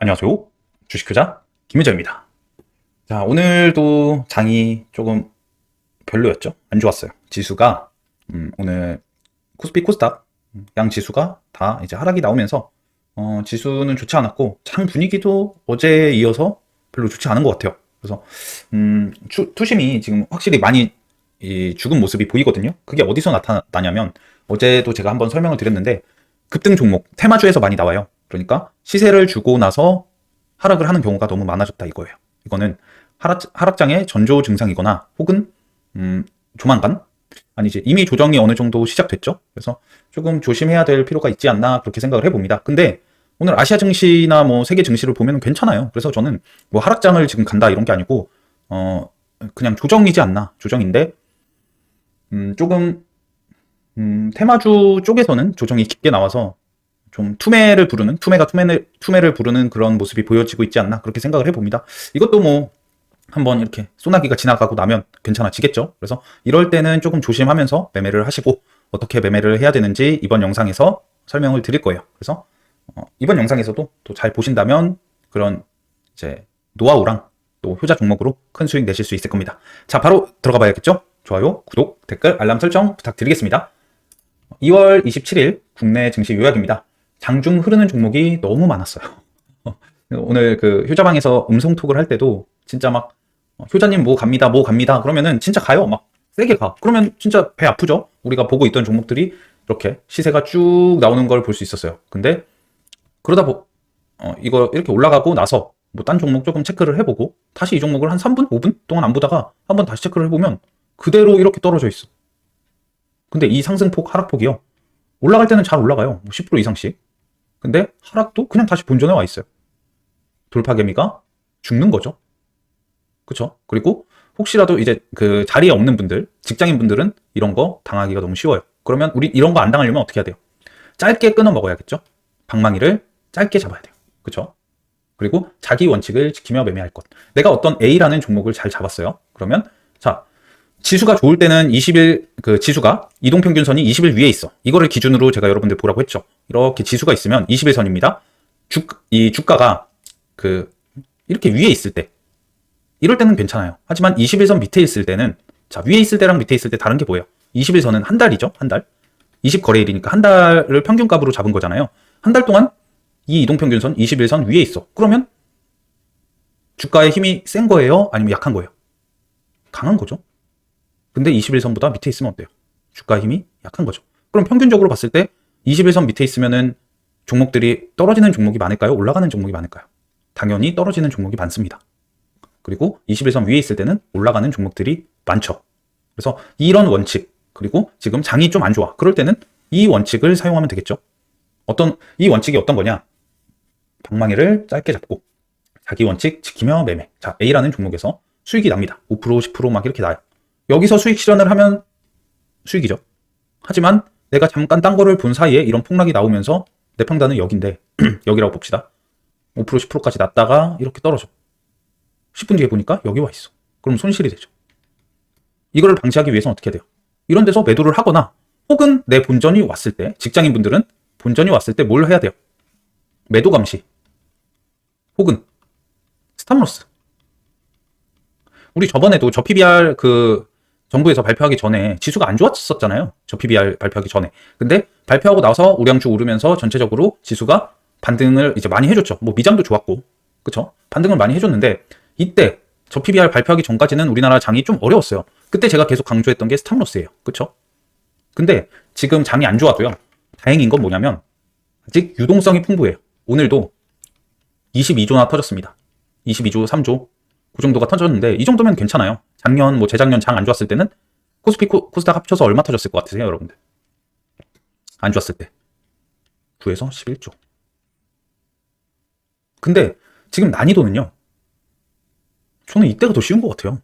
안녕하세요. 주식투자 김유정입니다. 자, 오늘도 장이 조금 별로였죠? 안 좋았어요. 지수가 오늘 코스피 코스닥 양 지수가 다 이제 하락이 나오면서 지수는 좋지 않았고 장 분위기도 어제에 이어서 별로 좋지 않은 것 같아요. 그래서 투심이 지금 확실히 많이 죽은 모습이 보이거든요. 그게 어디서 나타나냐면 어제도 제가 한번 설명을 드렸는데 급등 종목 테마주에서 많이 나와요. 그러니까 시세를 주고 나서 하락을 하는 경우가 너무 많아졌다 이거예요. 이거는 하락장의 전조 증상이거나 혹은 조만간 아니지 이미 조정이 어느 정도 시작됐죠. 그래서 조금 조심해야 될 필요가 있지 않나 그렇게 생각을 해봅니다. 근데 오늘 아시아 증시나 뭐 세계 증시를 보면 괜찮아요. 그래서 저는 뭐 하락장을 지금 간다 이런 게 아니고 그냥 조정이지 않나, 조정인데 조금 테마주 쪽에서는 조정이 깊게 나와서 좀 투매를 부르는 그런 모습이 보여지고 있지 않나 그렇게 생각을 해봅니다. 이것도 뭐 한번 이렇게 소나기가 지나가고 나면 괜찮아지겠죠. 그래서 이럴 때는 조금 조심하면서 매매를 하시고 어떻게 매매를 해야 되는지 이번 영상에서 설명을 드릴 거예요. 그래서 이번 영상에서도 또 잘 보신다면 그런 이제 노하우랑 또 효자 종목으로 큰 수익 내실 수 있을 겁니다. 자, 바로 들어가 봐야겠죠. 좋아요, 구독, 댓글, 알람 설정 부탁드리겠습니다. 2월 27일 국내 증시 요약입니다. 장중 흐르는 종목이 너무 많았어요. 오늘 그 효자방에서 음성톡을 할 때도 진짜 막 효자님 뭐 갑니다 그러면은 진짜 가요. 막 세게 가. 그러면 진짜 배 아프죠. 우리가 보고 있던 종목들이 이렇게 시세가 쭉 나오는 걸 볼 수 있었어요. 근데 그러다 이거 이렇게 올라가고 나서 뭐 딴 종목 조금 체크를 해보고 다시 이 종목을 한 3분 5분 동안 안 보다가 한번 다시 체크를 해보면 그대로 이렇게 떨어져 있어. 근데 이 상승폭 하락폭이요, 올라갈 때는 잘 올라가요. 10% 이상씩. 근데 하락도 그냥 다시 본전에 와 있어요. 돌파개미가 죽는 거죠. 그쵸? 그리고 혹시라도 이제 그 자리에 없는 분들, 직장인 분들은 이런 거 당하기가 너무 쉬워요. 그러면 우리 이런 거 안 당하려면 어떻게 해야 돼요? 짧게 끊어 먹어야겠죠? 방망이를 짧게 잡아야 돼요. 그쵸? 그리고 자기 원칙을 지키며 매매할 것. 내가 어떤 A라는 종목을 잘 잡았어요. 그러면 자, 지수가 좋을 때는 20일 그 지수가 이동평균선이 20일 위에 있어. 이거를 기준으로 제가 여러분들 보라고 했죠. 이렇게 지수가 있으면 20일선입니다. 이 주가가 그 이렇게 위에 있을 때 이럴 때는 괜찮아요. 하지만 21선 밑에 있을 때는 자, 위에 있을 때랑 밑에 있을 때 다른 게 뭐예요? 21선은 한 달이죠. 한 달. 20거래일이니까 한 달을 평균값으로 잡은 거잖아요. 한 달 동안 이 이동평균선 21선 위에 있어. 그러면 주가의 힘이 센 거예요? 아니면 약한 거예요? 강한 거죠. 근데 21선보다 밑에 있으면 어때요? 주가 힘이 약한 거죠. 그럼 평균적으로 봤을 때 21선 밑에 있으면은 종목들이 떨어지는 종목이 많을까요? 올라가는 종목이 많을까요? 당연히 떨어지는 종목이 많습니다. 그리고 21선 위에 있을 때는 올라가는 종목들이 많죠. 그래서 이런 원칙, 그리고 지금 장이 좀 안 좋아. 그럴 때는 이 원칙을 사용하면 되겠죠. 이 원칙이 어떤 거냐? 방망이를 짧게 잡고 자기 원칙 지키며 매매. 자, A라는 종목에서 수익이 납니다. 5%, 10% 막 이렇게 나요. 여기서 수익 실현을 하면 수익이죠. 하지만 내가 잠깐 딴 거를 본 사이에 이런 폭락이 나오면서 내 평단은 여기인데 여기라고 봅시다. 5%, 10%까지 났다가 이렇게 떨어져. 10분 뒤에 보니까 여기 와 있어. 그럼 손실이 되죠. 이거를 방지하기 위해서는 어떻게 해야 돼요? 이런 데서 매도를 하거나 혹은 내 본전이 왔을 때, 직장인분들은 본전이 왔을 때 뭘 해야 돼요? 매도 감시 혹은 스탑로스. 우리 저번에도 저 PBR 그 정부에서 발표하기 전에 지수가 안 좋았었잖아요. 저 PBR 발표하기 전에. 근데 발표하고 나서 우량주 오르면서 전체적으로 지수가 반등을 이제 많이 해줬죠. 뭐 미장도 좋았고, 그쵸? 반등을 많이 해줬는데 이때 저 PBR 발표하기 전까지는 우리나라 장이 좀 어려웠어요. 그때 제가 계속 강조했던 게 스탑로스예요. 그쵸? 근데 지금 장이 안 좋아도요, 다행인 건 뭐냐면 아직 유동성이 풍부해요. 오늘도 22조나 터졌습니다. 22조, 3조 그 정도가 터졌는데 이 정도면 괜찮아요. 작년 뭐 재작년 장 안 좋았을 때는 코스피 코스닥 합쳐서 얼마 터졌을 것 같으세요, 여러분들? 안 좋았을 때 9에서 11조. 근데 지금 난이도는요, 저는 이때가 더 쉬운 것 같아요.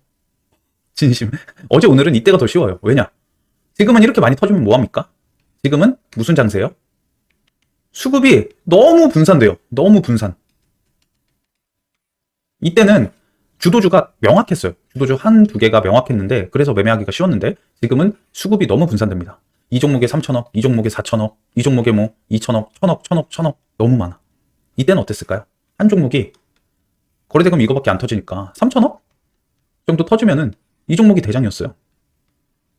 진심. 어제 오늘은 이때가 더 쉬워요. 왜냐? 지금은 이렇게 많이 터지면 뭐합니까? 지금은 무슨 장세예요? 수급이 너무 분산돼요. 너무 분산. 이때는 주도주가 명확했어요. 주도주 한두 개가 명확했는데 그래서 매매하기가 쉬웠는데 지금은 수급이 너무 분산됩니다. 이 종목에 3천억, 이 종목에 4천억, 이 종목에 뭐 2천억, 천억 너무 많아. 이때는 어땠을까요? 한 종목이 거래대금 이거밖에 안 터지니까 3천억 정도 터지면은 이 종목이 대장이었어요.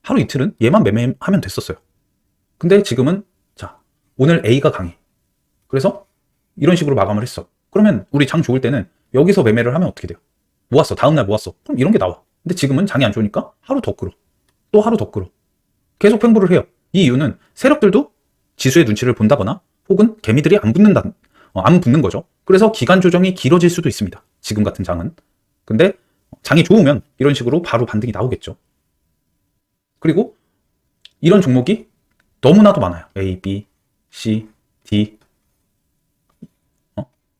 하루 이틀은 얘만 매매하면 됐었어요. 근데 지금은 자, 오늘 A가 강해. 그래서 이런 식으로 마감을 했어. 그러면 우리 장 좋을 때는 여기서 매매를 하면 어떻게 돼요? 모았어. 다음날 모았어. 그럼 이런 게 나와. 근데 지금은 장이 안 좋으니까 하루 더 끌어. 또 하루 더 끌어. 계속 횡보를 해요. 이 이유는 세력들도 지수의 눈치를 본다거나 혹은 개미들이 안 붙는 거죠. 그래서 기간 조정이 길어질 수도 있습니다. 지금 같은 장은. 근데 장이 좋으면 이런 식으로 바로 반등이 나오겠죠. 그리고 이런 종목이 너무나도 많아요. A, B, C, D.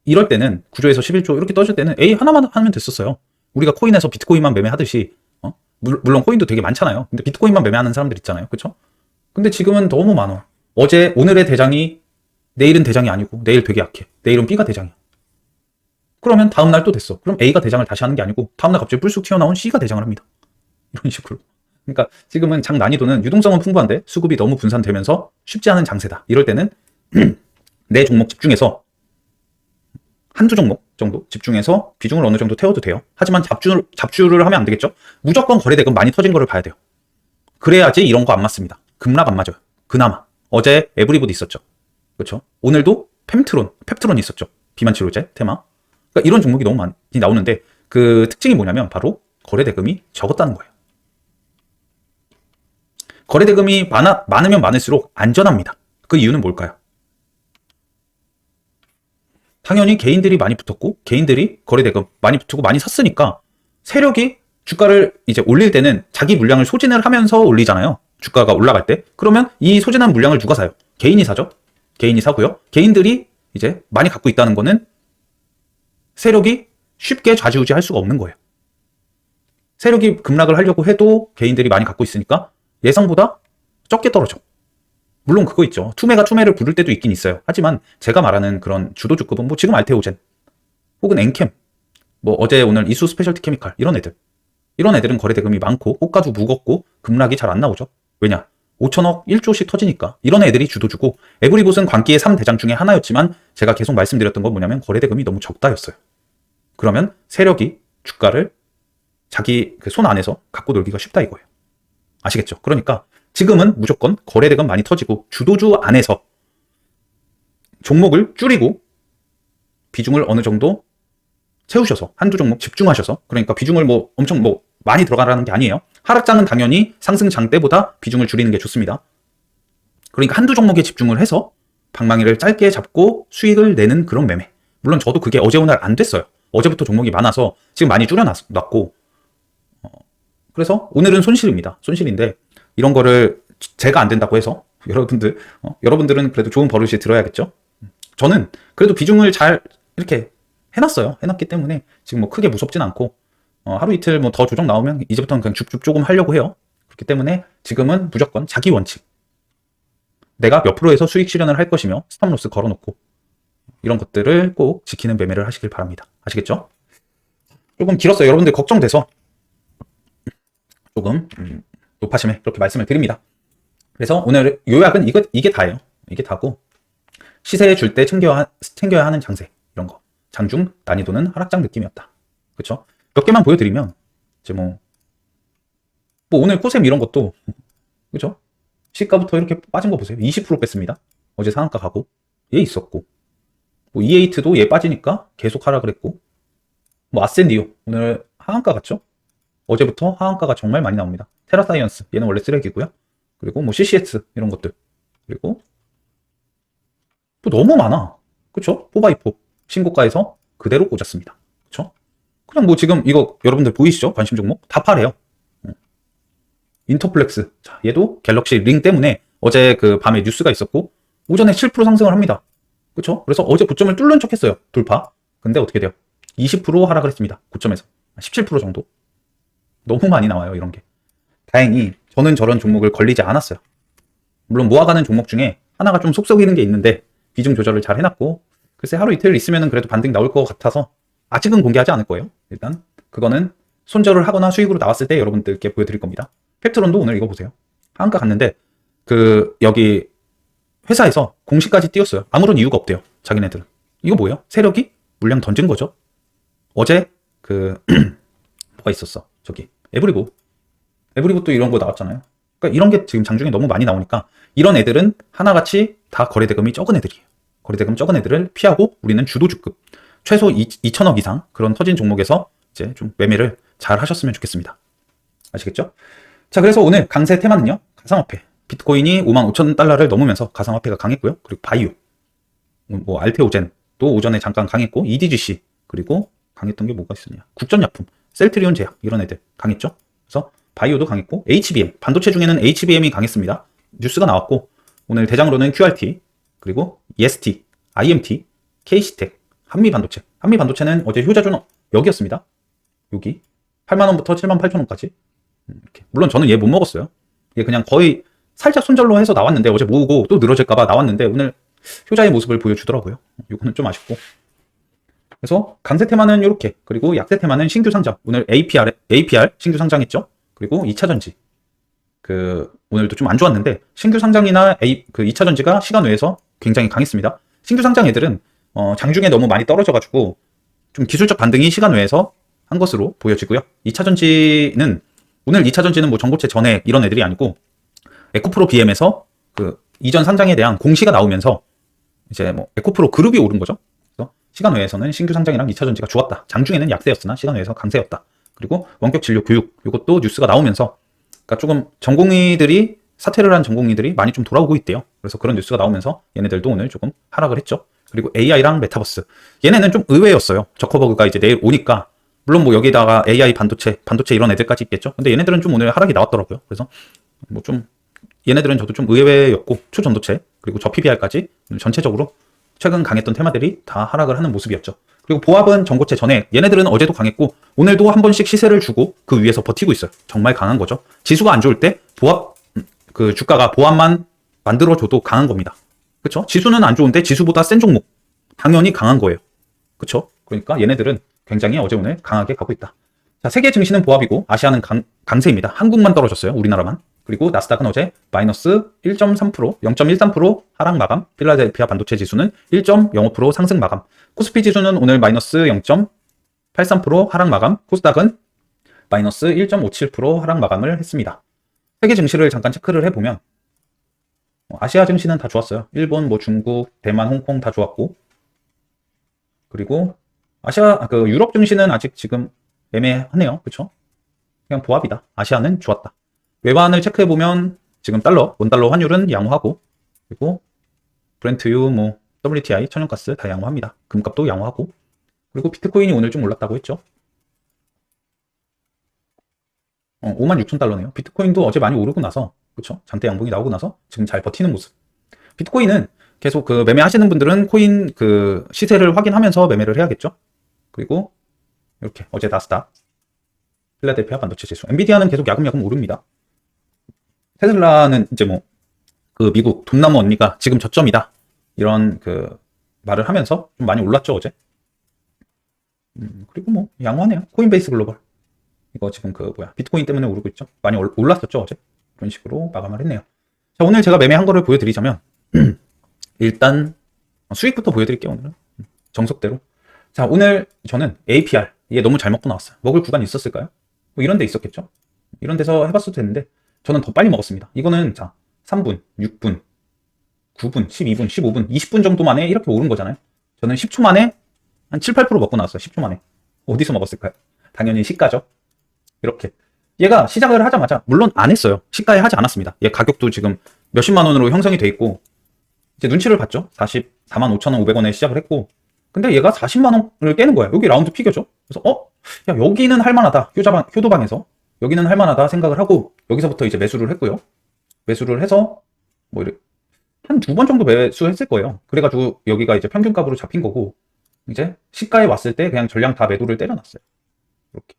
이럴 때는 구조에서 11조 이렇게 떠질 때는 A 하나만 하면 됐었어요. 우리가 코인에서 비트코인만 매매하듯이 물론 코인도 되게 많잖아요. 근데 비트코인만 매매하는 사람들 있잖아요. 그렇죠? 근데 지금은 너무 많아. 오늘의 대장이 내일은 대장이 아니고 내일 되게 약해. 내일은 B가 대장이야. 그러면 다음날 또 됐어. 그럼 A가 대장을 다시 하는 게 아니고 다음날 갑자기 불쑥 튀어나온 C가 대장을 합니다. 이런 식으로. 그러니까 지금은 장 난이도는 유동성은 풍부한데 수급이 너무 분산되면서 쉽지 않은 장세다. 이럴 때는 내 종목 집중해서 한두 종목 정도 집중해서 비중을 어느 정도 태워도 돼요. 하지만 잡주를 하면 안 되겠죠. 무조건 거래대금 많이 터진 거를 봐야 돼요. 그래야지 이런 거 안 맞습니다. 급락 안 맞아요. 그나마 어제 에브리보드 있었죠. 그렇죠. 오늘도 펩트론 있었죠. 비만 치료제 테마. 그러니까 이런 종목이 너무 많이 나오는데 그 특징이 뭐냐면 바로 거래대금이 적었다는 거예요. 거래대금이 많으면 많을수록 안전합니다. 그 이유는 뭘까요? 당연히 개인들이 많이 붙었고 개인들이 거래대금 많이 붙고 많이 샀으니까 세력이 주가를 이제 올릴 때는 자기 물량을 소진을 하면서 올리잖아요. 주가가 올라갈 때. 그러면 이 소진한 물량을 누가 사요? 개인이 사죠. 개인이 사고요. 개인들이 이제 많이 갖고 있다는 거는 세력이 쉽게 좌지우지할 수가 없는 거예요. 세력이 급락을 하려고 해도 개인들이 많이 갖고 있으니까 예상보다 적게 떨어져. 물론 그거 있죠. 투매가 투매를 부를 때도 있긴 있어요. 하지만 제가 말하는 그런 주도주급은 뭐 지금 알테오젠 혹은 엔캠 뭐 어제 오늘 이수 스페셜티 케미칼 이런 애들은 거래대금이 많고 호가도 무겁고 급락이 잘 안 나오죠. 왜냐? 5천억 1조씩 터지니까 이런 애들이 주도주고 에브리봇은 광기의 3대장 중에 하나였지만 제가 계속 말씀드렸던 건 뭐냐면 거래대금이 너무 적다였어요. 그러면 세력이 주가를 자기 그 손 안에서 갖고 놀기가 쉽다 이거예요. 아시겠죠? 그러니까 지금은 무조건 거래대금 많이 터지고 주도주 안에서 종목을 줄이고 비중을 어느 정도 채우셔서 한두 종목 집중하셔서 그러니까 비중을 뭐 엄청 뭐 많이 들어가라는 게 아니에요. 하락장은 당연히 상승장 때보다 비중을 줄이는 게 좋습니다. 그러니까 한두 종목에 집중을 해서 방망이를 짧게 잡고 수익을 내는 그런 매매. 물론 저도 그게 어제 오늘 안 됐어요. 어제부터 종목이 많아서 지금 많이 줄여놨고 그래서 오늘은 손실입니다. 손실인데 이런 거를 제가 안 된다고 해서 여러분들은 그래도 좋은 버릇이 들어야겠죠. 저는 그래도 비중을 잘 이렇게 해놨기 때문에 지금 뭐 크게 무섭진 않고 하루 이틀 뭐 더 조정 나오면 이제부터는 그냥 줍줍 조금 하려고 해요. 그렇기 때문에 지금은 무조건 자기 원칙. 내가 몇 프로에서 수익 실현을 할 것이며 스탑로스 걸어놓고 이런 것들을 꼭 지키는 매매를 하시길 바랍니다. 아시겠죠? 조금 길었어요. 여러분들 걱정돼서 조금 높아심에 그렇게 말씀을 드립니다. 그래서 오늘 요약은 이게 다예요. 이게 다고 시세에 줄 때 챙겨야 하는 장세 이런 거. 장중 난이도는 하락장 느낌이었다. 그렇죠? 몇 개만 보여드리면 이제 뭐 오늘 코셈 이런 것도 그렇죠? 시가부터 이렇게 빠진 거 보세요. 20% 뺐습니다. 어제 상한가 가고 얘 있었고 뭐 E8도 얘 빠지니까 계속 하락을 했고 뭐 아센디오 오늘 하한가 갔죠? 어제부터 하한가가 정말 많이 나옵니다. 테라사이언스 얘는 원래 쓰레기고요. 그리고 뭐 CCS 이런 것들 그리고 또 너무 많아. 그쵸? 4x4 신고가에서 그대로 꽂았습니다. 그쵸? 그냥 뭐 지금 이거 여러분들 보이시죠? 관심 종목 다 파래요. 인터플렉스 자 얘도 갤럭시 링 때문에 어제 그 밤에 뉴스가 있었고 오전에 7% 상승을 합니다. 그쵸? 그래서 어제 고점을 뚫는 척 했어요. 돌파. 근데 어떻게 돼요? 20% 하락을 했습니다. 고점에서 17% 정도. 너무 많이 나와요 이런 게. 다행히 저는 저런 종목을 걸리지 않았어요. 물론 모아가는 종목 중에 하나가 좀 속썩이는 게 있는데 비중 조절을 잘 해놨고 글쎄 하루 이틀 있으면 그래도 반등 나올 것 같아서 아직은 공개하지 않을 거예요. 일단 그거는 손절을 하거나 수익으로 나왔을 때 여러분들께 보여드릴 겁니다. 펩트론도 오늘 이거 보세요. 하한가 갔는데 그 여기 회사에서 공시까지 띄웠어요. 아무런 이유가 없대요. 자기네들은. 이거 뭐예요? 세력이 물량 던진 거죠. 어제 뭐가 있었어? 저기 에브리고 또 이런 거 나왔잖아요. 그러니까 이런 게 지금 장중에 너무 많이 나오니까 이런 애들은 하나같이 다 거래대금이 적은 애들이에요. 거래대금 적은 애들을 피하고 우리는 주도주급 최소 2천억 이상 그런 터진 종목에서 이제 좀 매매를 잘 하셨으면 좋겠습니다. 아시겠죠? 자, 그래서 오늘 강세 테마는요. 가상화폐. 비트코인이 55,000달러를 넘으면서 가상화폐가 강했고요. 그리고 바이오, 뭐 알테오젠 또 오전에 잠깐 강했고, EDGC, 그리고 강했던 게 뭐가 있었냐, 국전약품, 셀트리온 제약 이런 애들 강했죠. 그래서 바이오도 강했고, HBM 반도체 중에는 HBM이 강했습니다. 뉴스가 나왔고, 오늘 대장으로는 QRT, 그리고 EST, IMT, KC텍, 한미반도체. 한미반도체는 어제 효자준 여기였습니다. 여기 8만원부터 78,000원까지. 이렇게. 물론 저는 얘 못 먹었어요. 얘 그냥 거의 살짝 손절로 해서 나왔는데, 어제 모으고 또 늘어질까봐 나왔는데 오늘 효자의 모습을 보여주더라고요. 이거는 좀 아쉽고. 그래서 강세 테마는 이렇게, 그리고 약세 테마는 신규 상장. 오늘 APR 신규 상장했죠. 그리고 2차전지. 오늘도 좀 안 좋았는데 신규 상장이나 2차전지가 시간 외에서 굉장히 강했습니다. 신규 상장 애들은 장중에 너무 많이 떨어져가지고 좀 기술적 반등이 시간 외에서 한 것으로 보여지고요. 2차전지는 오늘 2차전지는 뭐 전고체 전액 이런 애들이 아니고 에코프로 BM에서 이전 상장에 대한 공시가 나오면서 이제 뭐 에코프로 그룹이 오른 거죠. 그래서 시간 외에서는 신규 상장이랑 2차전지가 좋았다. 장중에는 약세였으나 시간 외에서 강세였다. 그리고 원격 진료 교육 이것도 뉴스가 나오면서 그러니까 조금 전공의들이 사퇴를 한 전공의들이 많이 좀 돌아오고 있대요. 그래서 그런 뉴스가 나오면서 얘네들도 오늘 조금 하락을 했죠. 그리고 AI랑 메타버스 얘네는 좀 의외였어요. 저커버그가 이제 내일 오니까 물론 뭐 여기다가 AI 반도체 이런 애들까지 있겠죠. 근데 얘네들은 좀 오늘 하락이 나왔더라고요. 그래서 뭐 좀 얘네들은 저도 좀 의외였고, 초전도체 그리고 저 PBR까지 전체적으로 최근 강했던 테마들이 다 하락을 하는 모습이었죠. 그리고 보합은 전고체 전에 얘네들은 어제도 강했고 오늘도 한 번씩 시세를 주고 그 위에서 버티고 있어요. 정말 강한 거죠. 지수가 안 좋을 때 보합 주가가 보합만 만들어줘도 강한 겁니다. 그렇죠? 지수는 안 좋은데 지수보다 센 종목 당연히 강한 거예요. 그렇죠? 그러니까 얘네들은 굉장히 어제 오늘 강하게 가고 있다. 자, 세계 증시는 보합이고 아시아는 강세입니다. 한국만 떨어졌어요. 우리나라만. 그리고 나스닥은 어제 마이너스 1.3%, 0.13% 하락 마감, 필라델피아 반도체 지수는 1.05% 상승 마감, 코스피 지수는 오늘 마이너스 0.83% 하락 마감, 코스닥은 마이너스 1.57% 하락 마감을 했습니다. 세계 증시를 잠깐 체크를 해보면 아시아 증시는 다 좋았어요. 일본, 뭐 중국, 대만, 홍콩 다 좋았고, 그리고 유럽 증시는 아직 지금 애매하네요. 그쵸? 그냥 보합이다. 아시아는 좋았다. 외환을 체크해보면 지금 원달러 환율은 양호하고, 그리고 브렌트유, 뭐 WTI, 천연가스 다 양호합니다. 금값도 양호하고, 그리고 비트코인이 오늘 좀 올랐다고 했죠. 56,000달러네요. 비트코인도 어제 많이 오르고 나서, 그쵸? 장대 양봉이 나오고 나서 지금 잘 버티는 모습. 비트코인은 계속 매매하시는 분들은 코인 시세를 확인하면서 매매를 해야겠죠. 그리고 이렇게 어제 나스닥, 필라델피아 반도체 지수, 엔비디아는 계속 야금야금 오릅니다. 테슬라는 이제 뭐 미국 돈나무 언니가 지금 저점이다 이런 말을 하면서 좀 많이 올랐죠 어제. 그리고 뭐 양호하네요. 코인베이스 글로벌 이거 지금 비트코인 때문에 오르고 있죠. 많이 올랐었죠 어제. 이런 식으로 마감을 했네요. 자, 오늘 제가 매매한 거를 보여드리자면 일단 수익부터 보여드릴게요. 오늘은 정석대로. 자, 오늘 저는 APR 이게 너무 잘 먹고 나왔어요. 먹을 구간이 있었을까요? 뭐 이런 데 있었겠죠. 이런 데서 해봤어도 되는데 저는 더 빨리 먹었습니다. 이거는 자 3분, 6분, 9분, 12분, 15분, 20분 정도 만에 이렇게 오른 거잖아요. 저는 10초 만에 한 7, 8% 먹고 나왔어요. 10초 만에. 어디서 먹었을까요? 당연히 시가죠. 이렇게. 얘가 시작을 하자마자 물론 안 했어요. 시가에 하지 않았습니다. 얘 가격도 지금 몇십만 원으로 형성이 돼 있고 이제 눈치를 봤죠. 445,500원에 시작을 했고 근데 얘가 40만 원을 깨는 거야. 여기 라운드 피겨죠. 그래서 야 여기는 할만하다. 효도방에서 여기는 할만하다 생각을 하고 여기서부터 이제 매수를 했고요. 매수를 해서 뭐 한 2번 정도 매수했을 거예요. 그래가지고 여기가 이제 평균값으로 잡힌 거고 이제 시가에 왔을 때 그냥 전량 다 매도를 때려놨어요. 이렇게.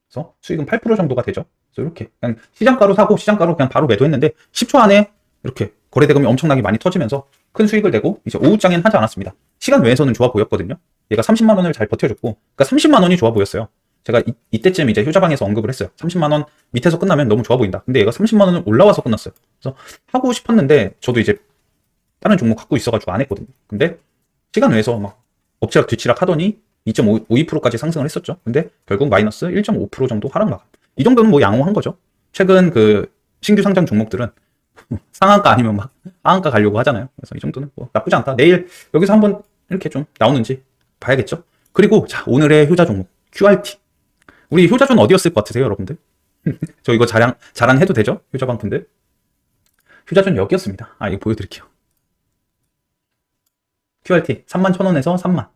그래서 수익은 8% 정도가 되죠. 그래서 이렇게 그냥 시장가로 사고 시장가로 그냥 바로 매도했는데 10초 안에 이렇게 거래대금이 엄청나게 많이 터지면서 큰 수익을 내고 이제 오후장엔 하지 않았습니다. 시간 외에서는 좋아 보였거든요. 얘가 30만 원을 잘 버텨줬고 그러니까 30만 원이 좋아 보였어요. 제가 이때쯤 이제 효자방에서 언급을 했어요. 30만 원 밑에서 끝나면 너무 좋아 보인다. 근데 얘가 30만 원을 올라와서 끝났어요. 그래서 하고 싶었는데 저도 이제 다른 종목 갖고 있어가지고 안 했거든요. 근데 시간 외에서 막 엎치락 뒤치락 하더니 2.52%까지 상승을 했었죠. 근데 결국 마이너스 1.5% 정도 하락 마감. 이 정도는 뭐 양호한 거죠. 최근 그 신규 상장 종목들은 상한가 아니면 막 하한가 가려고 하잖아요. 그래서 이 정도는 뭐 나쁘지 않다. 내일 여기서 한번 이렇게 좀 나오는지 봐야겠죠. 그리고 자, 오늘의 효자 종목 QRT. 우리 효자존 어디였을 것 같으세요, 여러분들? 저 이거 자랑해도 되죠? 효자방편들. 효자존 여기였습니다. 이거 보여드릴게요. QRT 31,000원에서 3만.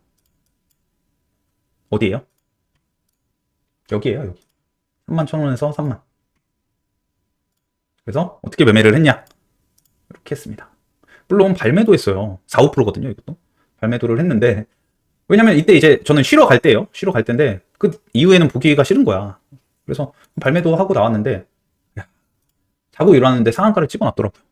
어디에요? 여기에요, 여기. 31,000원에서 3만. 그래서 어떻게 매매를 했냐? 이렇게 했습니다. 물론 발매도 했어요. 4, 5%거든요, 이것도. 발매도를 했는데, 왜냐면 이때 이제 저는 쉬러 갈 때예요. 쉬러 갈 때인데, 그 이후에는 보기가 싫은 거야. 그래서 발매도 하고 나왔는데, 야, 자고 일어났는데 상한가를 찍어놨더라고요.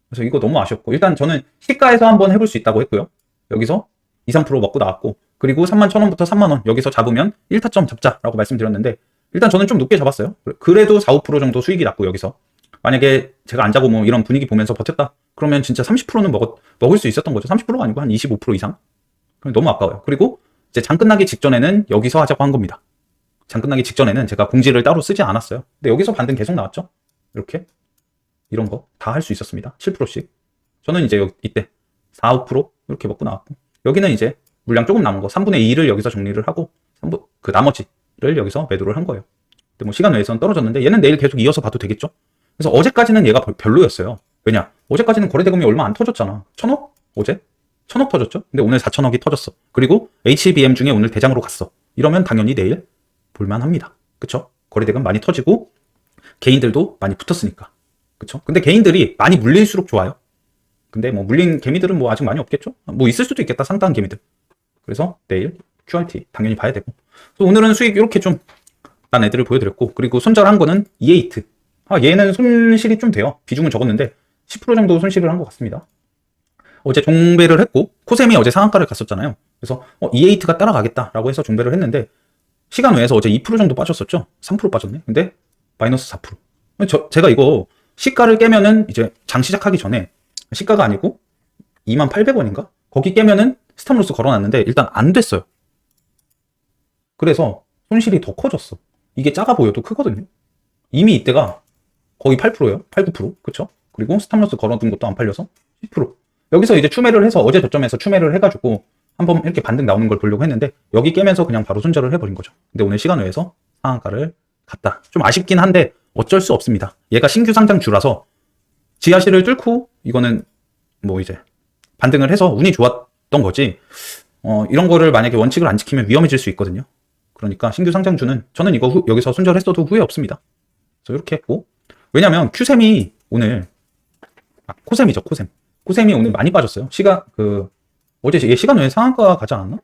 그래서 이거 너무 아쉬웠고, 일단 저는 시가에서 한번 해볼 수 있다고 했고요. 여기서 2, 3% 먹고 나왔고, 그리고 31,000원부터 3만원 여기서 잡으면 1타점 잡자라고 말씀드렸는데, 일단 저는 좀 높게 잡았어요. 그래도 4, 5% 정도 수익이 났고, 여기서 만약에 제가 안 자고 뭐 이런 분위기 보면서 버텼다 그러면 진짜 30%는 먹을 수 있었던 거죠. 30%가 아니고 한 25% 이상. 너무 아까워요. 그리고 이제 장 끝나기 직전에는 여기서 하자고 한 겁니다. 장 끝나기 직전에는 제가 공지를 따로 쓰지 않았어요. 근데 여기서 반등 계속 나왔죠. 이렇게 이런 거 다 할 수 있었습니다. 7%씩. 저는 이제 이때 4, 5% 이렇게 먹고 나왔고, 여기는 이제 물량 조금 남은 거 3분의 2를 여기서 정리를 하고 그 나머지를 여기서 매도를 한 거예요. 근데 뭐 시간 외에서는 떨어졌는데 얘는 내일 계속 이어서 봐도 되겠죠. 그래서 어제까지는 얘가 별로였어요. 왜냐? 어제까지는 거래대금이 얼마 안 터졌잖아. 1,000억? 어제? 1,000억 터졌죠? 근데 오늘 4,000억이 터졌어. 그리고 HBM 중에 오늘 대장으로 갔어. 이러면 당연히 내일 볼만합니다. 그쵸? 거래대금 많이 터지고 개인들도 많이 붙었으니까. 그쵸? 근데 개인들이 많이 물릴수록 좋아요. 근데 뭐 물린 개미들은 뭐 아직 많이 없겠죠? 뭐 있을 수도 있겠다. 상당한 개미들. 그래서 내일 QRT 당연히 봐야 되고. 오늘은 수익 이렇게 좀 난 애들을 보여드렸고, 그리고 손절한 거는 E8. 얘는 손실이 좀 돼요. 비중은 적었는데 10% 정도 손실을 한 것 같습니다. 어제 종배를 했고, 코셈이 어제 상한가를 갔었잖아요. 그래서 E8가 따라가겠다라고 해서 종배를 했는데 시간 외에서 어제 2% 정도 빠졌었죠. 3% 빠졌네. 근데 마이너스 4%. 제가 이거 시가를 깨면은 이제 장 시작하기 전에, 시가가 아니고 28,000원인가? 거기 깨면은 스탑로스 걸어놨는데 일단 안 됐어요. 그래서 손실이 더 커졌어. 이게 작아 보여도 크거든요. 이미 이때가 거의 8%예요. 8, 9%. 그쵸? 그리고 스탑로스 걸어둔 것도 안 팔려서 10%. 여기서 이제 추매를 해서 어제 저점에서 추매를 해가지고 한번 이렇게 반등 나오는 걸 보려고 했는데 여기 깨면서 그냥 바로 손절을 해버린 거죠. 근데 오늘 시간 외에서 상한가를 갔다. 좀 아쉽긴 한데 어쩔 수 없습니다. 얘가 신규 상장주라서 지하실을 뚫고 이거는 뭐 이제 반등을 해서 운이 좋았던 거지, 이런 거를 만약에 원칙을 안 지키면 위험해질 수 있거든요. 그러니까 신규 상장주는 저는 이거 여기서 손절했어도 후회 없습니다. 그래서 이렇게 했고, 왜냐면 큐셈이 오늘 코셈이죠. 코셈이 오늘 많이 빠졌어요. 어제 얘 시간 외에 상한가 가지 않았나?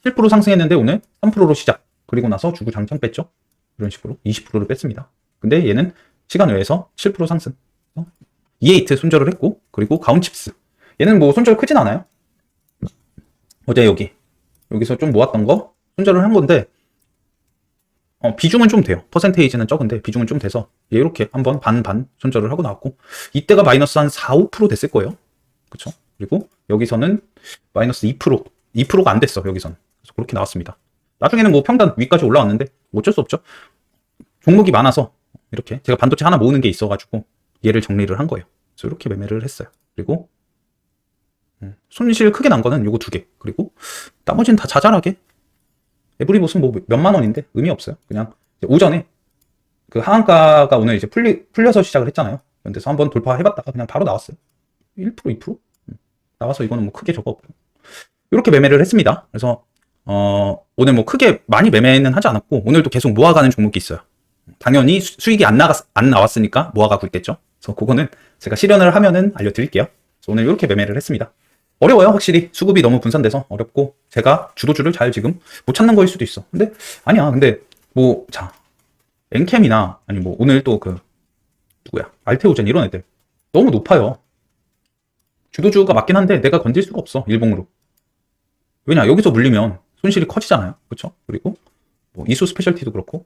7% 상승했는데 오늘 3%로 시작. 그리고 나서 주구 장창 뺐죠. 이런 식으로 20%를 뺐습니다. 근데 얘는 시간 외에서 7% 상승. E8 손절을 했고, 그리고 가온칩스. 얘는 뭐 손절 크진 않아요. 어제 여기서 좀 모았던 거 손절을 한 건데, 비중은 좀 돼요. 퍼센테이지는 적은데 비중은 좀 돼서 얘 이렇게 한번 반반 손절을 하고 나왔고, 이때가 마이너스 한 4, 5% 됐을 거예요. 그쵸? 그리고 여기서는 마이너스 2%가 안 됐어. 여기서는. 그래서 그렇게 나왔습니다. 나중에는 뭐 평단 위까지 올라왔는데 어쩔 수 없죠. 종목이 많아서 이렇게 제가 반도체 하나 모으는 게 있어가지고 얘를 정리를 한 거예요. 그래서 이렇게 매매를 했어요. 그리고 손실 크게 난 거는 요거 2개. 그리고 나머지는 다 자잘하게. 에브리봇은 뭐 몇만 원인데 의미 없어요. 그냥 오전에 그 하한가가 오늘 이제 풀려서 시작을 했잖아요. 그래서 한번 돌파해봤다가 그냥 바로 나왔어요. 1%, 2%? 나와서 이거는 뭐 크게 적어 없고. 이렇게 매매를 했습니다. 그래서 오늘 뭐 크게 많이 매매는 하지 않았고, 오늘도 계속 모아가는 종목이 있어요. 당연히 수익이 안 나왔으니까 모아가고 있겠죠. 그래서 그거는 제가 실현을 하면은 알려드릴게요. 그래서 오늘 이렇게 매매를 했습니다. 어려워요. 확실히 수급이 너무 분산돼서 어렵고, 제가 주도주를 잘 지금 못 찾는 거일 수도 있어. 근데 아니야. 근데 뭐 자, 엔캠이나 아니 뭐 오늘 또 누구야, 알테오젠 이런 애들 너무 높아요. 주도주가 맞긴 한데 내가 건질 수가 없어, 일봉으로. 왜냐, 여기서 물리면 손실이 커지잖아요. 그렇죠? 그리고 뭐 이수 스페셜티도 그렇고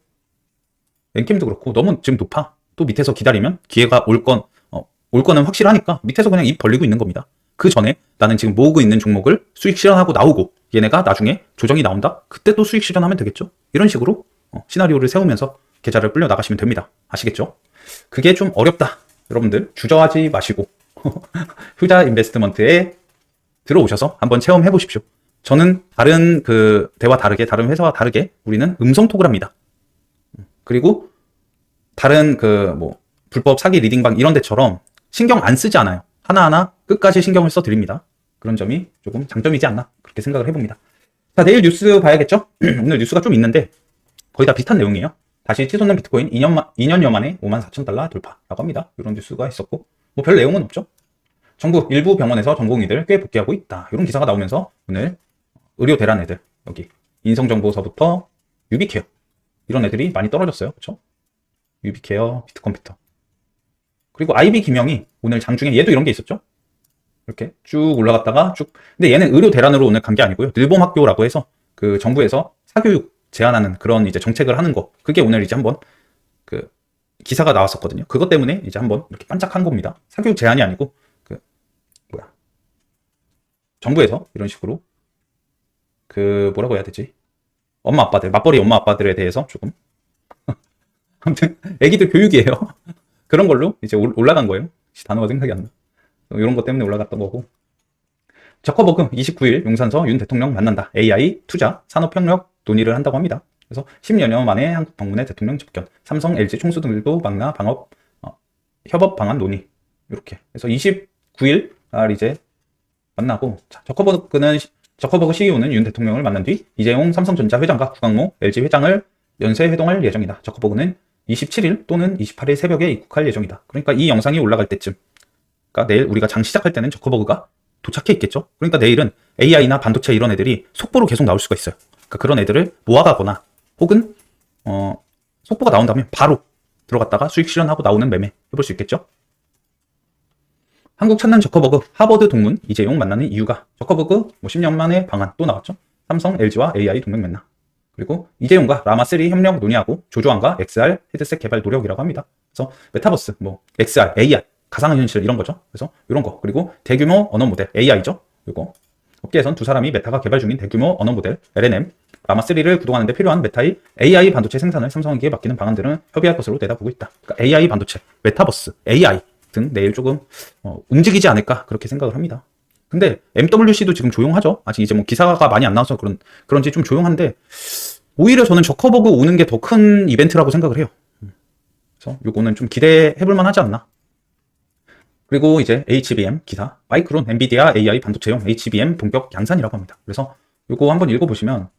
엔캠도 그렇고 너무 지금 높아. 또 밑에서 기다리면 기회가 올 거는 확실하니까 밑에서 그냥 입 벌리고 있는 겁니다. 그 전에 나는 지금 모으고 있는 종목을 수익 실현하고 나오고, 얘네가 나중에 조정이 나온다? 그때 또 수익 실현하면 되겠죠? 이런 식으로 시나리오를 세우면서 계좌를 불려 나가시면 됩니다. 아시겠죠? 그게 좀 어렵다. 여러분들 주저하지 마시고 후자 인베스트먼트에 들어오셔서 한번 체험해 보십시오. 저는 다른 그 대와 다르게, 다른 회사와 다르게 우리는 음성톡을 합니다. 그리고 다른 그 뭐 불법 사기 리딩방 이런 데처럼 신경 안 쓰지 않아요. 하나하나 끝까지 신경을 써 드립니다. 그런 점이 조금 장점이지 않나 그렇게 생각을 해봅니다. 자, 내일 뉴스 봐야겠죠? 오늘 뉴스가 좀 있는데 거의 다 비슷한 내용이에요. 다시 치솟는 비트코인 2년여 만에 54,000달러 돌파라고 합니다. 이런 뉴스가 있었고 뭐 별 내용은 없죠. 정부 일부 병원에서 전공의들 꽤 복귀하고 있다. 이런 기사가 나오면서 오늘 의료 대란 애들 여기 인성정보서부터 유비케어 이런 애들이 많이 떨어졌어요. 그렇죠? 유비케어, 비트컴퓨터. 그리고 아이비 김영이 오늘 장중에 얘도 이런 게 있었죠. 이렇게 쭉 올라갔다가 쭉. 근데 얘는 의료 대란으로 오늘 간 게 아니고요. 늘봄학교라고 해서 그 정부에서 사교육 제한하는 그런 이제 정책을 하는 거. 그게 오늘 이제 한번 그 기사가 나왔었거든요. 그것 때문에 이제 한번 이렇게 반짝한 겁니다. 사교육 제한이 아니고 그 뭐야 정부에서 이런 식으로 그 뭐라고 해야 되지? 엄마 아빠들 맞벌이 엄마 아빠들에 대해서 조금 아무튼 애기들 교육이에요. 그런 걸로 이제 올라간 거예요. 단어가 생각이 안 나. 이런 것 때문에 올라갔던 거고. 저커버그 29일 용산서 윤 대통령 만난다. AI, 투자, 산업협력 논의를 한다고 합니다. 그래서 10여년 만에 한국 방문의 대통령 접견. 삼성, LG 총수 등들도 만나 협업 방안 논의. 이렇게. 그래서 29일 날 이제 만나고. 자, 저커버그 CEO는 윤 대통령을 만난 뒤 이재용 삼성전자 회장과 구강모 LG 회장을 연쇄 회동할 예정이다. 저커버그는 27일 또는 28일 새벽에 입국할 예정이다. 그러니까 이 영상이 올라갈 때쯤, 그러니까 내일 우리가 장 시작할 때는 저커버그가 도착해 있겠죠. 그러니까 내일은 AI나 반도체 이런 애들이 속보로 계속 나올 수가 있어요. 그러니까 그런 애들을 모아가거나 혹은 속보가 나온다면 바로 들어갔다가 수익 실현하고 나오는 매매 해볼 수 있겠죠. 한국 찾는 저커버그 하버드 동문 이재용 만나는 이유가 저커버그 뭐 10년 만에 방안 또 나왔죠. 삼성, LG와 AI 동맹 만나. 그리고 이재용과 라마3 협력 논의하고 조조환과 XR 헤드셋 개발 노력이라고 합니다. 그래서 메타버스, 뭐 XR, AI, 가상현실 이런 거죠. 그래서 이런 거. 그리고 대규모 언어 모델 AI죠. 이거 업계에선 두 사람이 메타가 개발 중인 대규모 언어 모델 LNM, 라마3를 구동하는 데 필요한 메타의 AI 반도체 생산을 삼성에게 맡기는 방안들은 협의할 것으로 내다보고 있다. 그러니까 AI 반도체, 메타버스, AI 등 내일 조금 움직이지 않을까 그렇게 생각을 합니다. 근데 MWC도 지금 조용하죠. 아직 이제 뭐 기사가 많이 안 나와서 그런지 좀 조용한데 오히려 저는 저커버그 오는 게 더 큰 이벤트라고 생각을 해요. 그래서 요거는 좀 기대해볼 만하지 않나. 그리고 이제 HBM 기사, 마이크론, 엔비디아 AI 반도체용 HBM 본격 양산이라고 합니다. 그래서 요거 한번 읽어보시면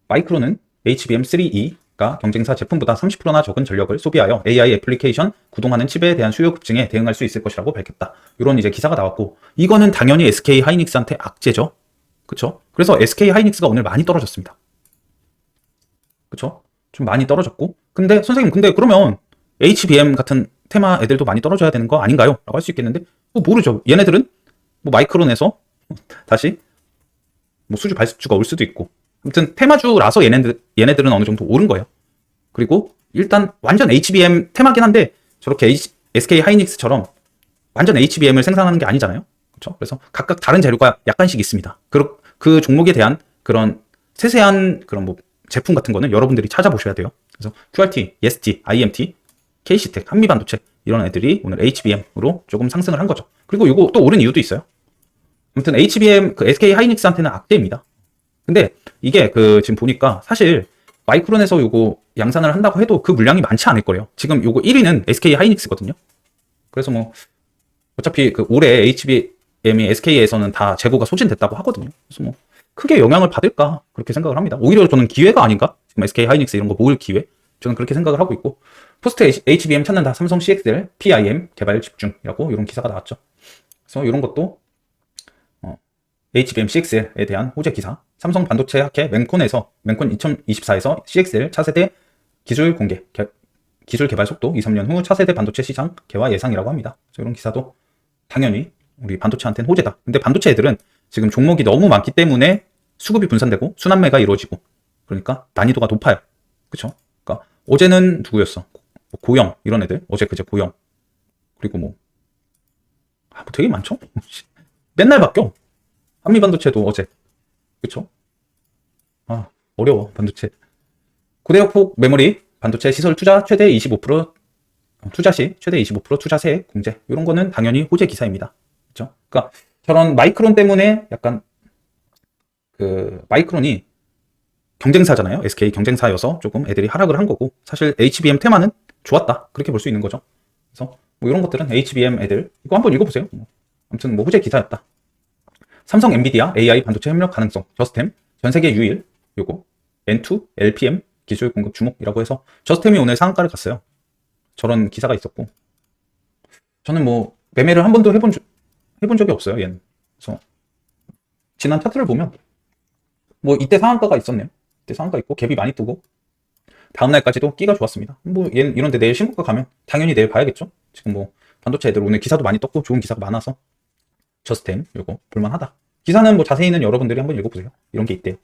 마이크론은 HBM3E가 경쟁사 제품보다 30%나 적은 전력을 소비하여 AI 애플리케이션 구동하는 칩에 대한 수요 급증에 대응할 수 있을 것이라고 밝혔다. 이런 이제 기사가 나왔고 이거는 당연히 SK 하이닉스한테 악재죠. 그쵸? 그래서 SK 하이닉스가 오늘 많이 떨어졌습니다. 그쵸? 좀 많이 떨어졌고 근데 선생님 근데 그러면 HBM 같은 테마 애들도 많이 떨어져야 되는 거 아닌가요? 라고 할 수 있겠는데 뭐 모르죠. 얘네들은 뭐 마이크론에서 다시 뭐 수주 발수주가 올 수도 있고 아무튼 테마주라서 얘네들은 어느 정도 오른 거예요. 그리고 일단 완전 HBM 테마긴 한데 저렇게 SK 하이닉스처럼 완전 HBM을 생산하는 게 아니잖아요. 그렇죠? 그래서 각각 다른 재료가 약간씩 있습니다. 그 종목에 대한 그런 세세한 그런 뭐 제품 같은 거는 여러분들이 찾아보셔야 돼요. 그래서 QRT, EST, IMT, KC텍, 한미반도체 이런 애들이 오늘 HBM으로 조금 상승을 한 거죠. 그리고 이거 또 오른 이유도 있어요. 아무튼 HBM 그 SK 하이닉스한테는 악재입니다. 근데 이게 그 지금 보니까 사실 마이크론에서 요거 양산을 한다고 해도 그 물량이 많지 않을 거예요. 지금 요거 1위는 SK 하이닉스거든요. 그래서 뭐 어차피 그 올해 HBM이 SK에서는 다 재고가 소진됐다고 하거든요. 그래서 뭐 크게 영향을 받을까 그렇게 생각을 합니다. 오히려 저는 기회가 아닌가? 지금 SK 하이닉스 이런 거 모을 기회? 저는 그렇게 생각을 하고 있고 포스트 HBM 찾는다 삼성 CXL PIM 개발 집중이라고 이런 기사가 나왔죠. 그래서 이런 것도 HBM CXL에 대한 호재 기사. 삼성 반도체 학회 맹콘 2024에서 CXL 차세대 기술 공개, 기술 개발 속도 2, 3년 후 차세대 반도체 시장 개화 예상이라고 합니다. 그래서 이런 기사도 당연히 우리 반도체한테는 호재다. 근데 반도체 애들은 지금 종목이 너무 많기 때문에 수급이 분산되고 순환매가 이루어지고 그러니까 난이도가 높아요. 그쵸? 그러니까 어제는 누구였어? 고영 이런 애들 어제 그제 고영 그리고 뭐 되게 많죠? 맨날 바뀌어. 한미반도체도 어제 그쵸? 어려워, 반도체. 고대역폭 메모리, 반도체 시설 투자 최대 25%, 투자 시 최대 25% 투자세 공제. 이런 거는 당연히 호재 기사입니다. 그렇죠? 그러니까 저런 마이크론 때문에 약간 그 마이크론이 경쟁사잖아요. SK 경쟁사여서 조금 애들이 하락을 한 거고, 사실 HBM 테마는 좋았다. 그렇게 볼 수 있는 거죠. 그래서 뭐 이런 것들은 HBM 애들 이거 한번 읽어보세요. 아무튼 뭐 호재 기사였다. 삼성 엔비디아 AI 반도체 협력 가능성 저스템 전 세계 유일 요거 N2 LPM 기술 공급 주목이라고 해서 저스템이 오늘 상한가를 갔어요. 저런 기사가 있었고, 저는 뭐 매매를 한 번도 해본 적이 없어요. 얘는. 그래서 지난 차트를 보면 뭐 이때 상한가가 있었네요. 이때 상한가 있고 갭이 많이 뜨고 다음날까지도 끼가 좋았습니다. 뭐 얘는 이런데 내일 신고가 가면 당연히 내일 봐야겠죠. 지금 뭐 반도체 애들 오늘 기사도 많이 떴고 좋은 기사가 많아서 저스템 요거 볼만하다. 기사는 뭐 자세히는 여러분들이 한번 읽어보세요. 이런 게 있대요.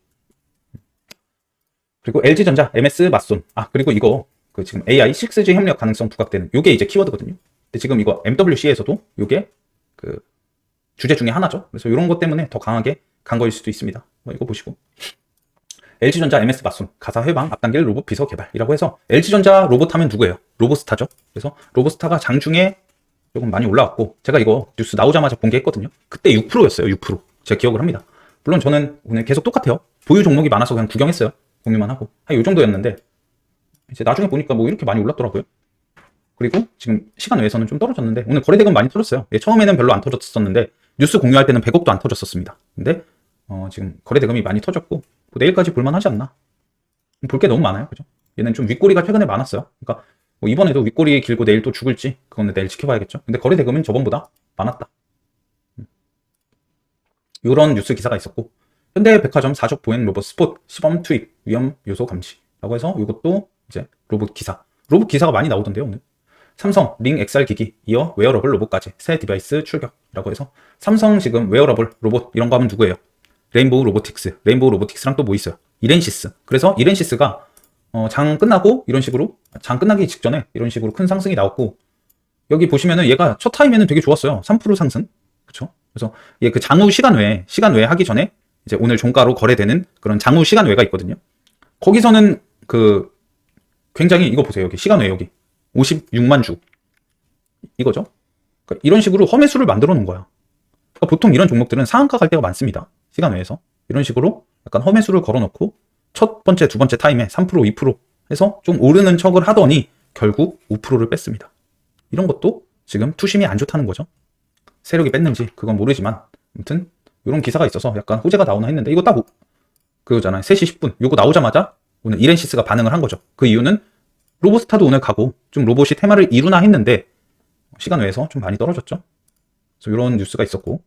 그리고 LG전자, MS 맞손. 그리고 이거 그 지금 AI 6G 협력 가능성 부각되는 요게 이제 키워드거든요. 근데 지금 이거 MWC에서도 요게 그 주제 중에 하나죠. 그래서 이런 것 때문에 더 강하게 간 거일 수도 있습니다. 뭐 이거 보시고. LG전자 MS 맞손 가사 해방 앞당길 로봇 비서 개발이라고 해서 LG전자 로봇 하면 누구예요? 로보스타죠. 그래서 로보스타가 장중에 조금 많이 올라왔고, 제가 이거 뉴스 나오자마자 공개했거든요. 그때 6%였어요. 6%. 제가 기억을 합니다. 물론 저는 오늘 계속 똑같아요. 보유 종목이 많아서 그냥 구경했어요. 공유만 하고. 한 요 정도였는데 이제 나중에 보니까 뭐 이렇게 많이 올랐더라고요. 그리고 지금 시간 외에서는 좀 떨어졌는데 오늘 거래대금 많이 터졌어요. 처음에는 별로 안 터졌었는데 뉴스 공유할 때는 100억도 안 터졌었습니다. 근데 지금 거래대금이 많이 터졌고 뭐 내일까지 볼만하지 않나. 볼 게 너무 많아요. 그죠? 얘는 좀 윗꼬리가 최근에 많았어요. 그러니까 뭐 이번에도 윗꼬리 길고 내일 또 죽을지 그건 내일 지켜봐야겠죠. 근데 거래대금은 저번보다 많았다. 이런 뉴스 기사가 있었고, 현대백화점 4족 보행 로봇 스폿 시범 투입 위험 요소 감지라고 해서 이것도 이제 로봇 기사가 많이 나오던데요. 오늘 삼성 링 XR 기기 이어 웨어러블 로봇까지 새 디바이스 출격이라고 해서 삼성 지금 웨어러블 로봇 이런 거 하면 누구예요? 레인보우 로보틱스랑 또 뭐 있어요? 이렌시스. 그래서 이렌시스가 장 끝나고 이런 식으로 장 끝나기 직전에 이런 식으로 큰 상승이 나왔고, 여기 보시면은 얘가 첫 타임에는 되게 좋았어요. 3% 상승. 그쵸? 그래서 얘 그 장후 시간외 하기 전에 이제 오늘 종가로 거래되는 그런 장후 시간외가 있거든요. 거기서는 그 굉장히 이거 보세요. 여기 시간외 여기 56만 주 이거죠. 그러니까 이런 식으로 험해수를 만들어 놓은 거야. 그러니까 보통 이런 종목들은 상한가 갈 때가 많습니다. 시간외에서 이런 식으로 약간 험해수를 걸어놓고 첫 번째, 두 번째 타임에 3%, 2% 해서 좀 오르는 척을 하더니 결국 5%를 뺐습니다. 이런 것도 지금 투심이 안 좋다는 거죠. 세력이 뺐는지 그건 모르지만 아무튼 이런 기사가 있어서 약간 호재가 나오나 했는데, 이거 딱 그거잖아요. 3시 10분 이거 나오자마자 오늘 이렌시스가 반응을 한 거죠. 그 이유는 로보스타도 오늘 가고 좀 로봇이 테마를 이루나 했는데 시간 외에서 좀 많이 떨어졌죠. 그래서 이런 뉴스가 있었고,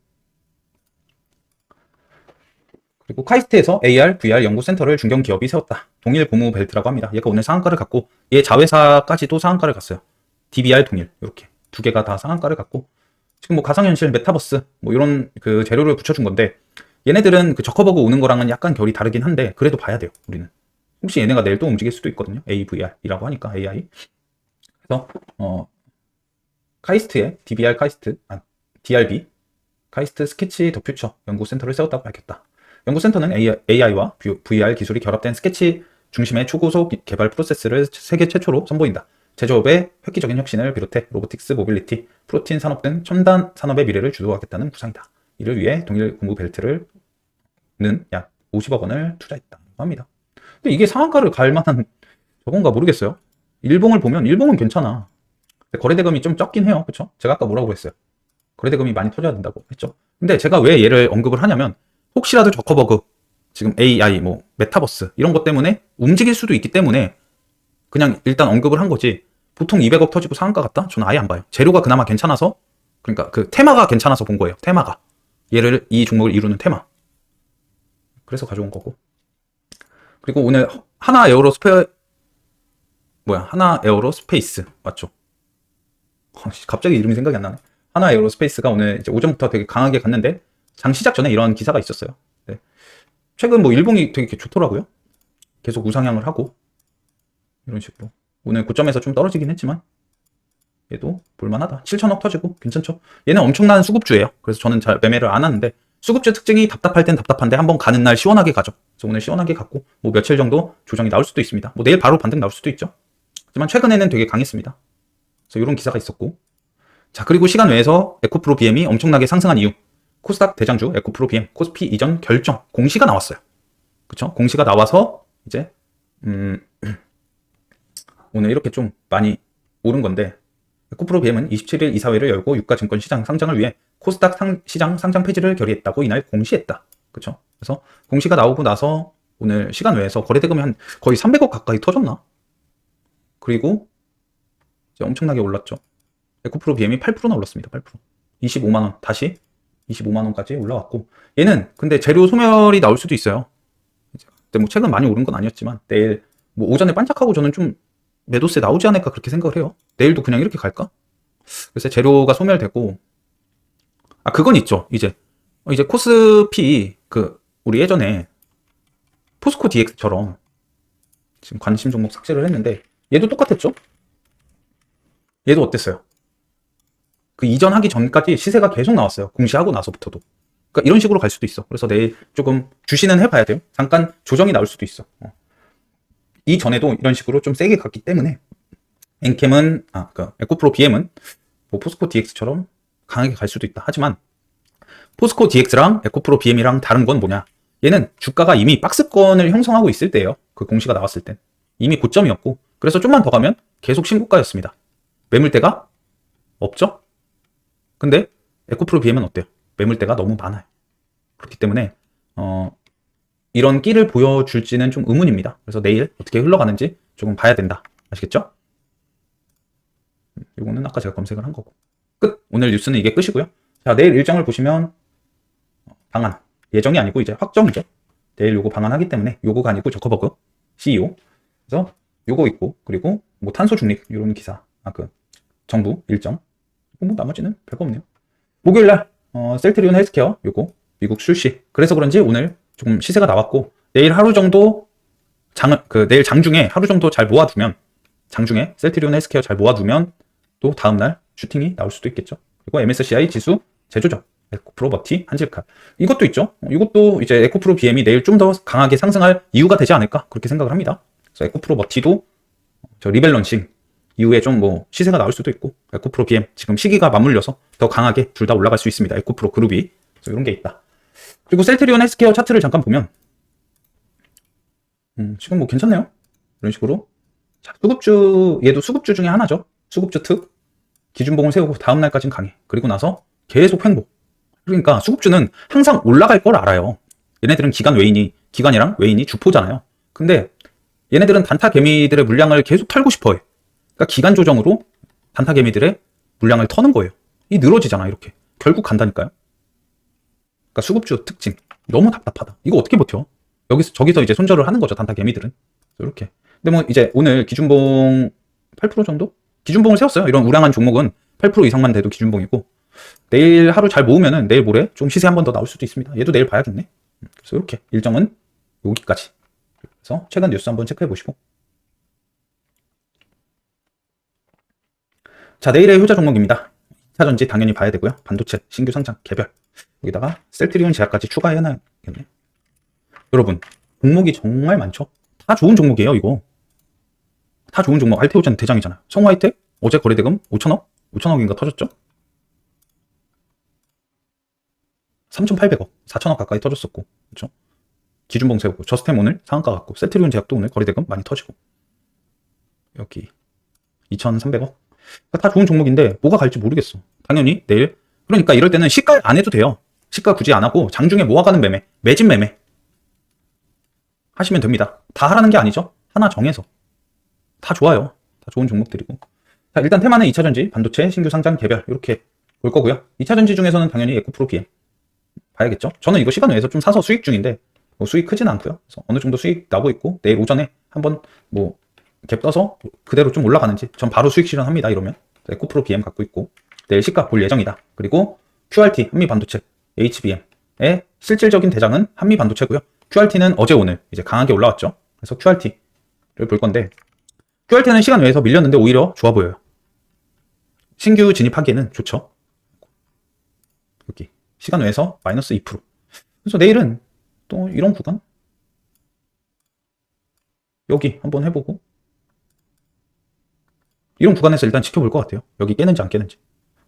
그리고 카이스트에서 AR, VR 연구센터를 중견 기업이 세웠다. 동일 고무 벨트라고 합니다. 얘가 오늘 상한가를 갔고 얘 자회사까지도 상한가를 갔어요. DBR 동일 이렇게 두 개가 다 상한가를 갔고, 지금 뭐 가상현실, 메타버스 뭐 이런 그 재료를 붙여준 건데 얘네들은 그 저커버그 오는 거랑은 약간 결이 다르긴 한데 그래도 봐야 돼요. 우리는 혹시 얘네가 내일 또 움직일 수도 있거든요. AVR이라고 하니까 AI. 그래서 카이스트의 DBR 카이스트, DRB 카이스트 스케치 더 퓨처 연구센터를 세웠다고 밝혔다. 연구센터는 AI와 VR 기술이 결합된 스케치 중심의 초고속 개발 프로세스를 세계 최초로 선보인다. 제조업의 획기적인 혁신을 비롯해 로보틱스, 모빌리티, 프로틴 산업 등 첨단 산업의 미래를 주도하겠다는 구상이다. 이를 위해 동일 고무 벨트를 는 약 50억 원을 투자했다고 합니다. 근데 이게 상한가를 갈 만한 저건가 모르겠어요. 일봉을 보면 일봉은 괜찮아. 근데 거래대금이 좀 적긴 해요. 그쵸? 제가 아까 뭐라고 했어요? 거래대금이 많이 터져야 된다고 했죠. 근데 제가 왜 얘를 언급을 하냐면 혹시라도 저커버그, 지금 AI, 뭐 메타버스 이런 것 때문에 움직일 수도 있기 때문에 그냥 일단 언급을 한 거지, 보통 200억 터지고 상한가 같다? 저는 아예 안 봐요. 재료가 그나마 괜찮아서, 그러니까 그 테마가 괜찮아서 본 거예요. 테마가. 이 종목을 이루는 테마. 그래서 가져온 거고. 그리고 오늘 하나 에어로스페이스 맞죠? 갑자기 이름이 생각이 안 나네. 하나 에어로스페이스가 오늘 이제 오전부터 되게 강하게 갔는데 장 시작 전에 이런 기사가 있었어요. 네. 최근 뭐 일봉이 되게 좋더라고요. 계속 우상향을 하고 이런 식으로. 오늘 고점에서 좀 떨어지긴 했지만 얘도 볼만하다. 7천억 터지고 괜찮죠. 얘는 엄청난 수급주예요. 그래서 저는 잘 매매를 안 하는데, 수급주 특징이 답답할 땐 답답한데 한번 가는 날 시원하게 가죠. 그래서 오늘 시원하게 갔고 뭐 며칠 정도 조정이 나올 수도 있습니다. 뭐 내일 바로 반등 나올 수도 있죠. 하지만 최근에는 되게 강했습니다. 그래서 이런 기사가 있었고, 자 그리고 시간 외에서 에코프로 BM이 엄청나게 상승한 이유, 코스닥 대장주 에코프로 BM 코스피 이전 결정 공시가 나왔어요. 그쵸? 공시가 나와서 이제 오늘 이렇게 좀 많이 오른 건데, 에코프로 BM은 27일 이사회를 열고 유가증권 시장 상장을 위해 코스닥 시장 상장 폐지를 결의했다고 이날 공시했다. 그쵸? 그래서 공시가 나오고 나서 오늘 시간 외에서 거래대금이 한 거의 300억 가까이 터졌나? 그리고 이제 엄청나게 올랐죠. 에코프로 BM이 8%나 올랐습니다. 8%. 25만원 다시 25만원까지 올라왔고, 얘는 근데 재료 소멸이 나올 수도 있어요. 근데 뭐 최근 많이 오른 건 아니었지만 내일 뭐 오전에 반짝하고 저는 좀 매도세 나오지 않을까 그렇게 생각을 해요. 내일도 그냥 이렇게 갈까? 그래서 재료가 소멸되고, 그건 있죠. 이제 코스피 우리 예전에 포스코 DX처럼 지금 관심 종목 삭제를 했는데 얘도 똑같았죠? 얘도 어땠어요? 그 이전하기 전까지 시세가 계속 나왔어요. 공시하고 나서부터도. 그러니까 이런 식으로 갈 수도 있어. 그래서 내일 조금 주시는 해봐야 돼요. 잠깐 조정이 나올 수도 있어. 이전에도 이런 식으로 좀 세게 갔기 때문에 엔캠은 에코프로 BM은 뭐 포스코 DX처럼 강하게 갈 수도 있다. 하지만 포스코 DX랑 에코프로 BM이랑 다른 건 뭐냐? 얘는 주가가 이미 박스권을 형성하고 있을 때예요. 그 공시가 나왔을 땐 이미 고점이었고, 그래서 좀만 더 가면 계속 신고가였습니다. 매물대가 없죠? 근데 에코프로 BM은 어때요? 매물대가 너무 많아요. 그렇기 때문에 이런 끼를 보여줄지는 좀 의문입니다. 그래서 내일 어떻게 흘러가는지 조금 봐야 된다. 아시겠죠? 이거는 아까 제가 검색을 한 거고. 끝! 오늘 뉴스는 이게 끝이고요. 자, 내일 일정을 보시면 방한, 예정이 아니고 이제 확정이죠. 내일 요거 방한하기 때문에 요거가 아니고 저커버그 CEO. 그래서 요거 있고, 그리고 뭐 탄소 중립 이런 기사, 정부 일정. 뭐 나머지는 별거 없네요. 목요일날 셀트리온 헬스케어 요거 미국 출시. 그래서 그런지 오늘 조금 시세가 나왔고, 내일 하루 정도 내일 장중에 하루 정도 잘 모아두면, 장중에 셀트리온 헬스케어 잘 모아두면 또 다음날 슈팅이 나올 수도 있겠죠. 그리고 MSCI 지수 재조정, 에코프로 버티 한질칼 이것도 있죠. 이것도 이제 에코프로 BM이 내일 좀 더 강하게 상승할 이유가 되지 않을까 그렇게 생각을 합니다. 그래서 에코프로 버티도 저 리밸런싱 이후에 좀 뭐 시세가 나올 수도 있고, 에코프로 BM 지금 시기가 맞물려서 더 강하게 둘 다 올라갈 수 있습니다. 에코프로 그룹이. 그래서 이런 게 있다. 그리고 셀트리온 헬스케어 차트를 잠깐 보면 지금 뭐 괜찮네요. 이런 식으로. 자, 수급주, 얘도 수급주 중에 하나죠. 수급주 특. 기준봉을 세우고 다음날까지는 강해. 그리고 나서 계속 횡보. 그러니까 수급주는 항상 올라갈 걸 알아요. 얘네들은 기관이랑 외인이 주포잖아요. 근데 얘네들은 단타 개미들의 물량을 계속 털고 싶어 해. 그러니까 기간 조정으로 단타 개미들의 물량을 터는 거예요. 이 늘어지잖아, 이렇게. 결국 간다니까요. 그러니까 수급주 특징. 너무 답답하다. 이거 어떻게 버텨? 저기서 이제 손절을 하는 거죠, 단타 개미들은. 이렇게. 근데 뭐 이제 오늘 기준봉 8% 정도? 기준봉을 세웠어요. 이런 우량한 종목은 8% 이상만 돼도 기준봉이고, 내일 하루 잘 모으면은 내일 모레 좀 시세 한 번 더 나올 수도 있습니다. 얘도 내일 봐야겠네. 그래서 이렇게 일정은 여기까지. 그래서 최근 뉴스 한번 체크해 보시고. 자, 내일의 효자 종목입니다. 2차전지 당연히 봐야 되고요. 반도체 신규 상장 개별. 여기다가 셀트리온 제약까지 추가해놔야겠네. 여러분, 종목이 정말 많죠? 다 좋은 종목이에요, 이거. 다 좋은 종목. 알테오젠 대장이잖아요. 성화이텍 어제 거래대금 5천억? 5천억인가 터졌죠? 3,800억, 4천억 가까이 터졌었고, 그렇죠? 기준봉 세우고, 저스템 오늘 상한가 갔고, 셀트리온 제약도 오늘 거래대금 많이 터지고, 여기 2,300억. 다 좋은 종목인데 뭐가 갈지 모르겠어. 당연히 내일. 그러니까 이럴 때는 시가 안 해도 돼요. 시가 굳이 안 하고 장중에 모아가는 매매, 매집 매매 하시면 됩니다. 다 하라는 게 아니죠. 하나 정해서. 다 좋아요. 다 좋은 종목들이고. 자, 일단 테마는 2차전지, 반도체, 신규 상장 개별 이렇게 볼 거고요. 2차전지 중에서는 당연히 에코프로 BM 봐야겠죠. 저는 이거 시간 외에서 좀 사서 수익 중인데 뭐 수익 크진 않고요. 그래서 어느 정도 수익 나고 있고, 내일 오전에 한번 뭐 갭 떠서 그대로 좀 올라가는지 전 바로 수익 실현합니다. 이러면 에코프로 BM 갖고 있고, 내일 시가 볼 예정이다. 그리고 QRT 한미반도체 HBM의 실질적인 대장은 한미반도체고요. QRT는 어제 오늘 이제 강하게 올라왔죠. 그래서 QRT를 볼 건데, QRT는 시간 외에서 밀렸는데 오히려 좋아 보여요. 신규 진입하기에는 좋죠. 여기 시간 외에서 마이너스 2%. 그래서 내일은 또 이런 구간 여기 한번 해보고 이런 구간에서 일단 지켜볼 것 같아요. 여기 깨는지 안 깨는지.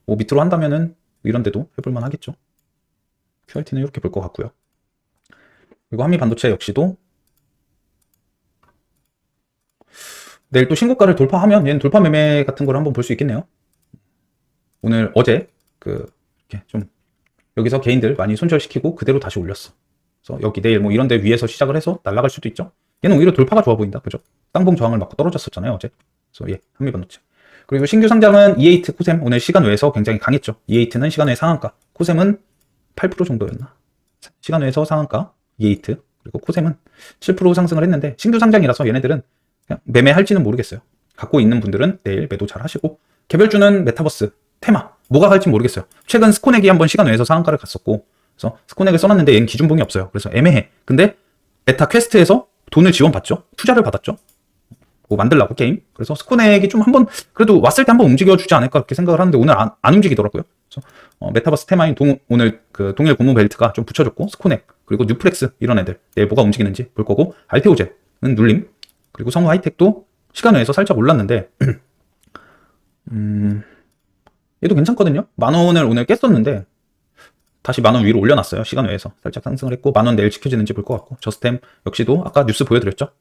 뭐 밑으로 한다면은 이런 데도 해볼만 하겠죠. QRT는 이렇게 볼 것 같고요. 그리고 한미 반도체 역시도 내일 또 신고가를 돌파하면 얘는 돌파 매매 같은 걸 한번 볼 수 있겠네요. 오늘 어제 이렇게 좀 여기서 개인들 많이 손절시키고 그대로 다시 올렸어. 그래서 여기 내일 뭐 이런 데 위에서 시작을 해서 날아갈 수도 있죠. 얘는 오히려 돌파가 좋아 보인다. 그죠? 쌍봉 저항을 맞고 떨어졌었잖아요, 어제. 그래서 예, 한미 반도체. 그리고 신규 상장은 E8 코셈 오늘 시간 외에서 굉장히 강했죠. E8는 시간 외 상한가, 코셈은 8% 정도였나? 시간 외에서 상한가 E8 그리고 코셈은 7% 상승을 했는데 신규 상장이라서 얘네들은 그냥 매매할지는 모르겠어요. 갖고 있는 분들은 내일 매도 잘 하시고 개별주는 메타버스, 테마 뭐가 갈지 모르겠어요. 최근 스코넥이 한번 시간 외에서 상한가를 갔었고 그래서 스코넥을 써놨는데 얘는 기준봉이 없어요. 그래서 애매해. 근데 메타 퀘스트에서 돈을 지원받죠. 투자를 받았죠. 뭐 만들라고 게임. 그래서 스코넥이 좀 한번 그래도 왔을 때 한번 움직여주지 않을까 그렇게 생각을 하는데 오늘 안 움직이더라고요. 그래서 메타버스 테마인 오늘 그 동일 고무 벨트가 좀 붙여줬고 스코넥 그리고 뉴플렉스 이런 애들 내일 뭐가 움직이는지 볼 거고 알테오젠은 눌림 그리고 성우 하이텍도 시간 외에서 살짝 올랐는데 얘도 괜찮거든요. 10,000원을 오늘 깼었는데 다시 10,000원 위로 올려놨어요. 시간 외에서 살짝 상승을 했고 10,000원 내일 지켜지는지 볼 것 같고 저스템 역시도 아까 뉴스 보여드렸죠.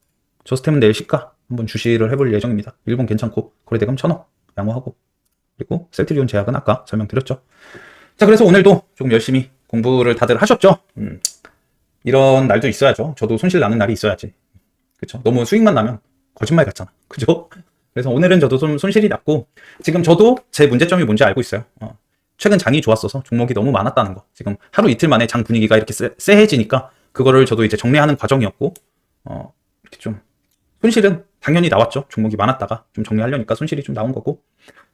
저스템은 내일 시가 한번 주시를 해볼 예정입니다. 일본 괜찮고 거래대금 1,000억 양호하고 그리고 셀트리온 제약은 아까 설명드렸죠. 자 그래서 오늘도 조금 열심히 공부를 다들 하셨죠. 이런 날도 있어야죠. 저도 손실 나는 날이 있어야지. 그쵸? 너무 수익만 나면 거짓말 같잖아. 그죠? 그래서 오늘은 저도 좀 손실이 났고 지금 저도 제 문제점이 뭔지 알고 있어요. 최근 장이 좋았어서 종목이 너무 많았다는 거. 지금 하루 이틀 만에 장 분위기가 이렇게 쎄해지니까 그거를 저도 이제 정리하는 과정이었고 이렇게 좀 손실은 당연히 나왔죠. 종목이 많았다가 좀 정리하려니까 손실이 좀 나온 거고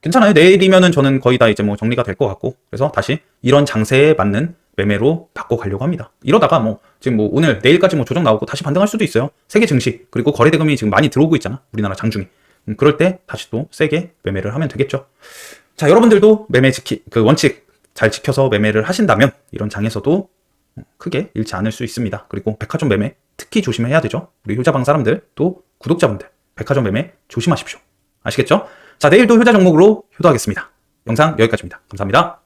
괜찮아요. 내일이면은 저는 거의 다 이제 뭐 정리가 될 것 같고 그래서 다시 이런 장세에 맞는 매매로 바꿔가려고 합니다. 이러다가 뭐 지금 뭐 오늘 내일까지 뭐 조정 나오고 다시 반등할 수도 있어요. 세계 증시 그리고 거래대금이 지금 많이 들어오고 있잖아. 우리나라 장중에. 그럴 때 다시 또 세게 매매를 하면 되겠죠. 자 여러분들도 매매 그 원칙 잘 지켜서 매매를 하신다면 이런 장에서도 크게 잃지 않을 수 있습니다. 그리고 백화점 매매 특히 조심해야 되죠. 우리 효자방 사람들 또 구독자분들 백화점 매매 조심하십시오. 아시겠죠? 자 내일도 효자 종목으로 효도하겠습니다. 영상 여기까지입니다. 감사합니다.